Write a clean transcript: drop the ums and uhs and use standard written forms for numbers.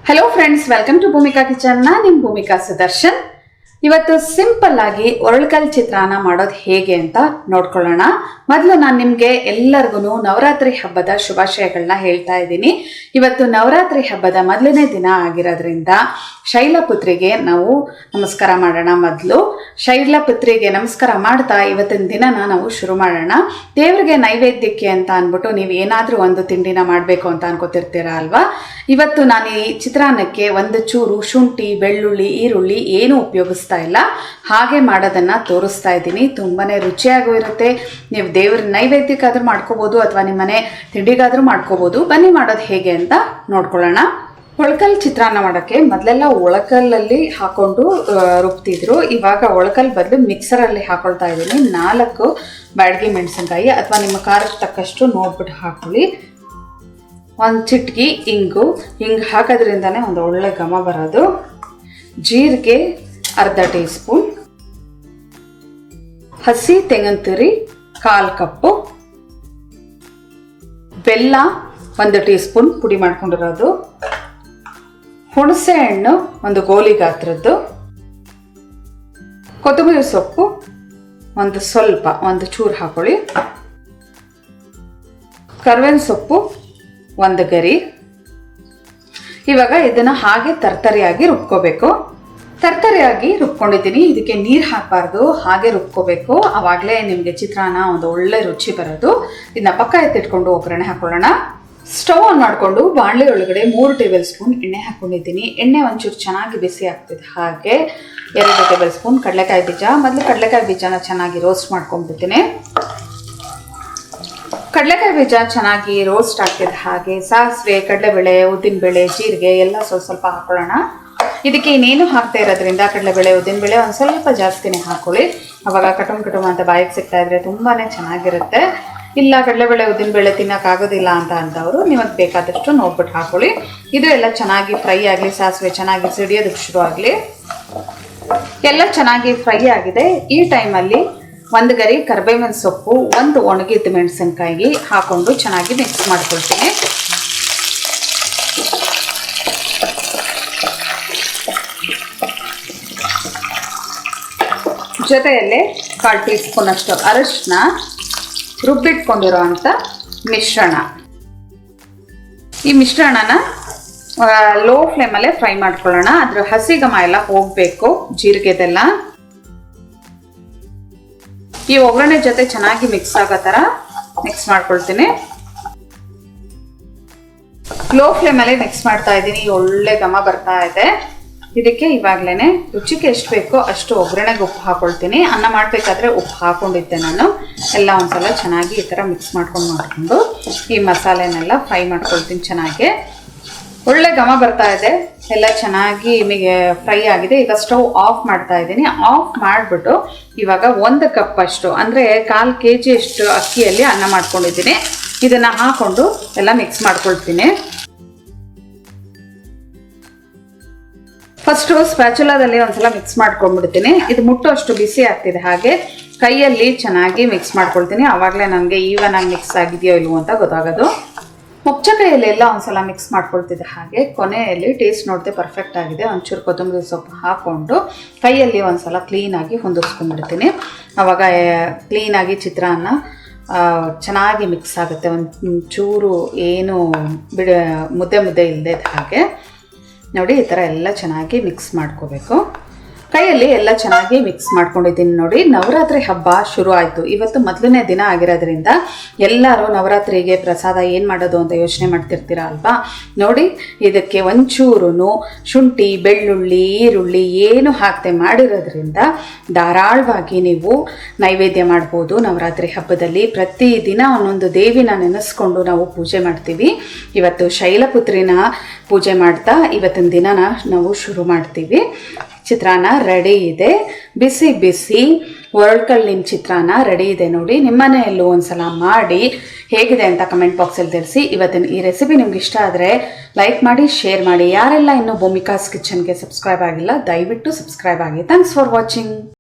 Hello friends, welcome to Bhumika kitchen. ನಾನು ಭೂಮಿಕಾ ಸುದರ್ಶನ್. ಇವತ್ತು simple ಆಗಿ ಒರಳುಕಲ್ ಚಿತ್ರಾನ್ನ ಮಾಡೋದು ಹೇಗೆ ಅಂತ ನೋಡ್ಕೊಳ್ಳೋಣ. ಮೊದಲು ನಾನು ನಿಮಗೆ ಎಲ್ಲರಿಗೂ ನವರಾತ್ರಿ ಹಬ್ಬದ ಶುಭಾಶಯಗಳನ್ನ ಹೇಳ್ತಾ ಇದ್ದೀನಿ. ಇವತ್ತು ನವರಾತ್ರಿ ಹಬ್ಬದ ಮೊದಲನೇ ದಿನ ಆಗಿರೋದ್ರಿಂದ ಶೈಲಪುತ್ರಿಗೆ ನಾವು ನಮಸ್ಕಾರ ಮಾಡೋಣ. ಮೊದಲು ಶೈಲಪುತ್ರಿಗೆ ನಮಸ್ಕಾರ ಮಾಡ್ತಾ ಇವತ್ತಿನ ದಿನನ ನಾವು ಶುರು ಮಾಡೋಣ. ದೇವರಿಗೆ ನೈವೇದ್ಯಕ್ಕೆ ಅಂತ ಅಂದ್ಬಿಟ್ಟು ನೀವು ಏನಾದರೂ ಒಂದು ತಿಂಡಿನ ಮಾಡಬೇಕು ಅಂತ ಅನ್ಕೋತಿರ್ತೀರ ಅಲ್ವಾ. ಇವತ್ತು ನಾನು ಈ ಚಿತ್ರಾನ್ನಕ್ಕೆ ಒಂದು ಚೂರು ಶುಂಠಿ, ಬೆಳ್ಳುಳ್ಳಿ, ಈರುಳ್ಳಿ ಏನು ಉಪಯೋಗಿಸ್ತಾ ಇಲ್ಲ, ಹಾಗೆ ಮಾಡೋದನ್ನ ತೋರಿಸ್ತಾ ಇದ್ದೀನಿ. ತುಂಬಾನೇ ರುಚಿಯಾಗೂ ಇರುತ್ತೆ. ನೀವು ದೇವ್ರ ನೈವೇದ್ಯಕ್ಕಾದ್ರೂ ಮಾಡ್ಕೋಬಹುದು ಅಥವಾ ನಿಮ್ಮನೆ ತಿಂಡಿಗಾದ್ರೂ ಮಾಡ್ಕೋಬಹುದು. ಬನ್ನಿ ಮಾಡೋದು ಹೇಗೆ ಅಂತ ನೋಡ್ಕೊಳ್ಳೋಣ. ಒಳಕಲ್ ಚಿತ್ರಾನ್ನ ಮಾಡೋಕ್ಕೆ ಮೊದಲೆಲ್ಲ ಒಳಕಲ್ಲಲ್ಲಿ ಹಾಕೊಂಡು ರುಬ್ತಿದ್ರು. ಇವಾಗ ಒಳಕಲ್ ಬದಲು ಮಿಕ್ಸರಲ್ಲಿ ಹಾಕೊಳ್ತಾ ಇದ್ದೀನಿ. 4 ಬ್ಯಾಡಗಿ ಮೆಣಸಿನ್ಕಾಯಿ ಅಥವಾ ನಿಮ್ಮ ಖಾರಕ್ಕೆ ತಕ್ಕಷ್ಟು ನೋಡ್ಬಿಟ್ಟು ಹಾಕೊಳ್ಳಿ. 1 ಚಿಟಿಕೆ ಇಂಗು ಹಾಕೋದ್ರಿಂದನೇ ಒಂದು ಒಳ್ಳೆ ಘಮ ಬರೋದು. ಜೀರಿಗೆ ಅರ್ಧ ಟೀ ಸ್ಪೂನ್, ಹಸಿ ತೆಂಗಿನ ತುರಿ 1/4 ಕಪ್ಪು, ಬೆಲ್ಲ 1 ಟೀ ಸ್ಪೂನ್ ಪುಡಿ ಮಾಡ್ಕೊಂಡಿರೋದು, ಹುಣಸೆ ಹಣ್ಣು 1 ಗೋಲಿ ಗಾತ್ರದ್ದು, ಕೊತ್ತಂಬರಿ ಸೊಪ್ಪು ಒಂದು ಚೂರು ಹಾಕೊಳ್ಳಿ, ಕರ್ಬೇವಿನ ಸೊಪ್ಪು 1 ಗರಿ. ಇವಾಗ ಇದನ್ನ ಹಾಗೆ ತರ್ತರಿಯಾಗಿ ರುಬ್ಕೋಬೇಕು. ತರ್ತರಿಯಾಗಿ ರುಬ್ಕೊಂಡಿದ್ದೀನಿ. ಇದಕ್ಕೆ ನೀರು ಹಾಕಬಾರ್ದು, ಹಾಗೆ ರುಬ್ಕೋಬೇಕು. ಆವಾಗಲೇ ನಿಮಗೆ ಚಿತ್ರಾನ್ನ ಒಂದು ಒಳ್ಳೆ ರುಚಿ ಬರೋದು. ಇದನ್ನ ಪಕ್ಕ ಎತ್ತಿಟ್ಕೊಂಡು ಒಗ್ಗರಣೆ ಹಾಕೊಳ್ಳೋಣ. ಸ್ಟವ್ ಆನ್ ಮಾಡಿಕೊಂಡು ಬಾಣಲೆ ಒಳಗಡೆ 3 ಟೇಬಲ್ ಸ್ಪೂನ್ ಎಣ್ಣೆ ಹಾಕೊಂಡಿದ್ದೀನಿ. ಎಣ್ಣೆ ಒಂಚೂರು ಚೆನ್ನಾಗಿ ಬಿಸಿ ಆಗ್ತಿದೆ. ಹಾಗೆ 2 ಟೇಬಲ್ ಸ್ಪೂನ್ ಕಡಲೆಕಾಯಿ ಬೀಜ. ಮೊದಲು ಕಡಲೆಕಾಯಿ ಬೀಜನ ಚೆನ್ನಾಗಿ ರೋಸ್ಟ್ ಮಾಡ್ಕೊಂಡ್ಬಿಡ್ತೀನಿ. ಕಡಲೆಕಾಯಿ ಬೀಜ ಚೆನ್ನಾಗಿ ರೋಸ್ಟ್ ಆಗ್ತಿದೆ. ಹಾಗೆ ಸಾಸಿವೆ, ಕಡಲೆಬೇಳೆ, ಉದ್ದಿನಬೇಳೆ, ಜೀರಿಗೆ ಎಲ್ಲ ಸ್ವಲ್ಪ ಹಾಕೊಳ್ಳೋಣ. ಇದಕ್ಕೆ ಇನ್ನೇನು ಹಾಕ್ತಾ ಇರೋದ್ರಿಂದ ಕಡಲೆಬೇಳೆ, ಉದ್ದಿನಬೇಳೆ ಒಂದು ಸ್ವಲ್ಪ ಜಾಸ್ತಿನೇ ಹಾಕೊಳ್ಳಿ. ಅವಾಗ ಕಟುಮ್ ಅಂತ ಬಾಯಿಗೆ ಸಿಗ್ತಾ ಇದ್ರೆ ತುಂಬಾನೇ ಚೆನ್ನಾಗಿರುತ್ತೆ. ಇಲ್ಲ ಕಡಲೆಬೇಳೆ, ಉದ್ದಿನಬೇಳೆ ತಿನ್ನೋಕ್ಕಾಗೋದಿಲ್ಲ ಅಂತ ಅಂದವರು ನಿಮಗೆ ಬೇಕಾದಷ್ಟು ನೋಡ್ಬಿಟ್ಟು ಹಾಕೊಳ್ಳಿ. ಇದು ಎಲ್ಲ ಚೆನ್ನಾಗಿ ಫ್ರೈ ಆಗಲಿ. ಸಾಸಿವೆ ಚೆನ್ನಾಗಿ ಸಿಡಿಯೋದಕ್ಕೆ ಶುರು ಆಗಲಿ. ಎಲ್ಲ ಚೆನ್ನಾಗಿ ಫ್ರೈ ಆಗಿದೆ. ಈ ಟೈಮಲ್ಲಿ 1 ಗರಿ ಕರಿಬೇವಿನ ಸೊಪ್ಪು, 1 ಒಣಗಿದ ಮೆಣಸಿನ್ಕಾಯಿ ಹಾಕೊಂಡು ಚೆನ್ನಾಗಿ ಮಿಕ್ಸ್ ಮಾಡ್ಕೊಳ್ತೀನಿ. ಜೊತೆಯಲ್ಲೇ 1/4 ಟೀ ಸ್ಪೂನ್ ಅಷ್ಟು ಅರಿಶಿನ, ರುಬ್ಬಿಟ್ಕೊಂಡಿರೋ ಅಂಥ ಮಿಶ್ರಣ. ಈ ಮಿಶ್ರಣನ ಲೋ ಫ್ಲೇಮಲ್ಲೇ ಫ್ರೈ ಮಾಡ್ಕೊಳ್ಳೋಣ. ಅದ್ರ ಹಸಿ ಘಮ ಎಲ್ಲ ಹೋಗಬೇಕು, ಜೀರಿಗೆದೆಲ್ಲ. ಈ ಒಗ್ಗರಣೆ ಜೊತೆ ಚೆನ್ನಾಗಿ ಮಿಕ್ಸ್ ಆಗೋ ಥರ ಮಿಕ್ಸ್ ಮಾಡ್ಕೊಳ್ತೀನಿ. ಲೋ ಫ್ಲೇಮಲ್ಲೇ ಮಿಕ್ಸ್ ಮಾಡ್ತಾ ಇದ್ದೀನಿ. ಒಳ್ಳೆ ಘಮ ಬರ್ತಾ ಇದೆ. ಇದಕ್ಕೆ ಇವಾಗಲೇ ರುಚಿಗೆ ಎಷ್ಟು ಬೇಕೋ ಅಷ್ಟು ಒಗ್ಗರಣೆಗೆ ಉಪ್ಪು ಹಾಕೊಳ್ತೀನಿ. ಅನ್ನ ಮಾಡಬೇಕಾದ್ರೆ ಉಪ್ಪು ಹಾಕೊಂಡಿದ್ದೆ ನಾನು. ಎಲ್ಲ ಒಂದ್ಸಲ ಚೆನ್ನಾಗಿ ಈ ಥರ ಮಿಕ್ಸ್ ಮಾಡ್ಕೊಂಡು ಈ ಮಸಾಲೆನೆಲ್ಲ ಫ್ರೈ ಮಾಡ್ಕೊಳ್ತೀನಿ ಚೆನ್ನಾಗಿ. ಒಳ್ಳೆ ಘಮ ಬರ್ತಾ ಇದೆ. ಎಲ್ಲ ಚೆನ್ನಾಗಿ ನಿಮಗೆ ಫ್ರೈ ಆಗಿದೆ. ಈಗ ಸ್ಟವ್ ಆಫ್ ಮಾಡ್ತಾ ಇದ್ದೀನಿ. ಆಫ್ ಮಾಡಿಬಿಟ್ಟು ಇವಾಗ 1 ಕಪ್ ಅಷ್ಟು ಅಂದರೆ 1/4 kg ಅಷ್ಟು ಅಕ್ಕಿಯಲ್ಲಿ ಅನ್ನ ಮಾಡ್ಕೊಂಡಿದ್ದೀನಿ. ಇದನ್ನು ಹಾಕ್ಕೊಂಡು ಎಲ್ಲ ಮಿಕ್ಸ್ ಮಾಡ್ಕೊಳ್ತೀನಿ. ಫಸ್ಟು ಸ್ಪ್ಯಾಚುಲಾದಲ್ಲಿ ಒಂದ್ಸಲ ಮಿಕ್ಸ್ ಮಾಡ್ಕೊಂಡ್ಬಿಡ್ತೀನಿ. ಇದು ಮುಟ್ಟೋಷ್ಟು ಬಿಸಿ ಆಗ್ತಿದೆ. ಹಾಗೆ ಕೈಯಲ್ಲಿ ಚೆನ್ನಾಗಿ ಮಿಕ್ಸ್ ಮಾಡ್ಕೊಳ್ತೀನಿ. ಆವಾಗಲೇ ನನಗೆ ಈವನ್ ಆಗಿ ಮಿಕ್ಸ್ ಆಗಿದೆಯೋ ಇಲ್ವೋ ಅಂತ ಗೊತ್ತಾಗೋದು. ಮೊಚ್ಚ ಕೈಯಲ್ಲಿ ಎಲ್ಲ ಒಂದ್ಸಲ ಮಿಕ್ಸ್ ಮಾಡ್ಕೊಳ್ತಿದ್ದೆ. ಹಾಗೆ ಕೊನೆಯಲ್ಲಿ ಟೇಸ್ಟ್ ನೋಡಿದೆ ಪರ್ಫೆಕ್ಟ್ ಆಗಿದೆ. ಒಂಚೂರು ಕೊತ್ತಂಬರಿ ಸೊಪ್ಪು ಹಾಕ್ಕೊಂಡು ಕೈಯಲ್ಲಿ ಒಂದ್ಸಲ ಕ್ಲೀನಾಗಿ ಹೊಂದಿಸ್ಕೊಂಡ್ಬಿಡ್ತೀನಿ. ಆವಾಗ ಕ್ಲೀನಾಗಿ ಚಿತ್ರಾನ್ನ ಚೆನ್ನಾಗಿ ಮಿಕ್ಸ್ ಆಗುತ್ತೆ. ಒಂಚೂರು ಏನು ಮುದ್ದೆ ಇಲ್ಲದೆ ಹಾಗೆ ನೋಡಿ. ಈ ಥರ ಎಲ್ಲ ಚೆನ್ನಾಗಿ ಮಿಕ್ಸ್ ಮಾಡ್ಕೋಬೇಕು. ಕೈಯಲ್ಲಿ ಎಲ್ಲ ಚೆನ್ನಾಗಿ ಮಿಕ್ಸ್ ಮಾಡ್ಕೊಂಡಿದ್ದೀನಿ ನೋಡಿ. ನವರಾತ್ರಿ ಹಬ್ಬ ಶುರು ಆಯಿತು. ಇವತ್ತು ಮೊದಲನೇ ದಿನ ಆಗಿರೋದ್ರಿಂದ ಎಲ್ಲರೂ ನವರಾತ್ರಿಗೆ ಪ್ರಸಾದ ಏನು ಮಾಡೋದು ಅಂತ ಯೋಚನೆ ಮಾಡ್ತಿರ್ತೀರ ಅಲ್ವಾ. ನೋಡಿ, ಇದಕ್ಕೆ ಒಂಚೂರು ಶುಂಠಿ, ಬೆಳ್ಳುಳ್ಳಿ, ಈರುಳ್ಳಿ ಏನು ಹಾಕದೆ ಮಾಡಿರೋದ್ರಿಂದ ಧಾರಾಳವಾಗಿ ನೀವು ನೈವೇದ್ಯ ಮಾಡ್ಬೋದು. ನವರಾತ್ರಿ ಹಬ್ಬದಲ್ಲಿ ಪ್ರತಿದಿನ ಒಂದೊಂದು ದೇವಿನ ನೆನೆಸ್ಕೊಂಡು ನಾವು ಪೂಜೆ ಮಾಡ್ತೀವಿ. ಇವತ್ತು ಶೈಲಪುತ್ರಿನ ಪೂಜೆ ಮಾಡ್ತಾ ಇವತ್ತಿನ ದಿನನ ನಾವು ಶುರು ಮಾಡ್ತೀವಿ. ಚಿತ್ರಾನ್ನ ರೆಡಿ ಇದೆ. ಬಿಸಿ ಬಿಸಿ ಒರಳುಕಲ್ಲಿನ ಚಿತ್ರಾನ್ನ ರೆಡಿ ಇದೆ ನೋಡಿ. ನಿಮ್ಮನೆಯಲ್ಲೂ ಒಂದ್ಸಲ ಮಾಡಿ ಹೇಗಿದೆ ಅಂತ ಕಮೆಂಟ್ ಬಾಕ್ಸಲ್ಲಿ ತಿಳಿಸಿ. ಇವತ್ತಿನ ಈ ರೆಸಿಪಿ ನಿಮ್ಗೆ ಇಷ್ಟ ಆದರೆ ಲೈಕ್ ಮಾಡಿ, ಶೇರ್ ಮಾಡಿ. ಯಾರೆಲ್ಲ ಇನ್ನೂ ಭೂಮಿಕಾಸ್ ಕಿಚನ್ಗೆ ಸಬ್ಸ್ಕ್ರೈಬ್ ಆಗಿಲ್ಲ ದಯವಿಟ್ಟು ಸಬ್ಸ್ಕ್ರೈಬ್ ಆಗಿ. Thanks for watching.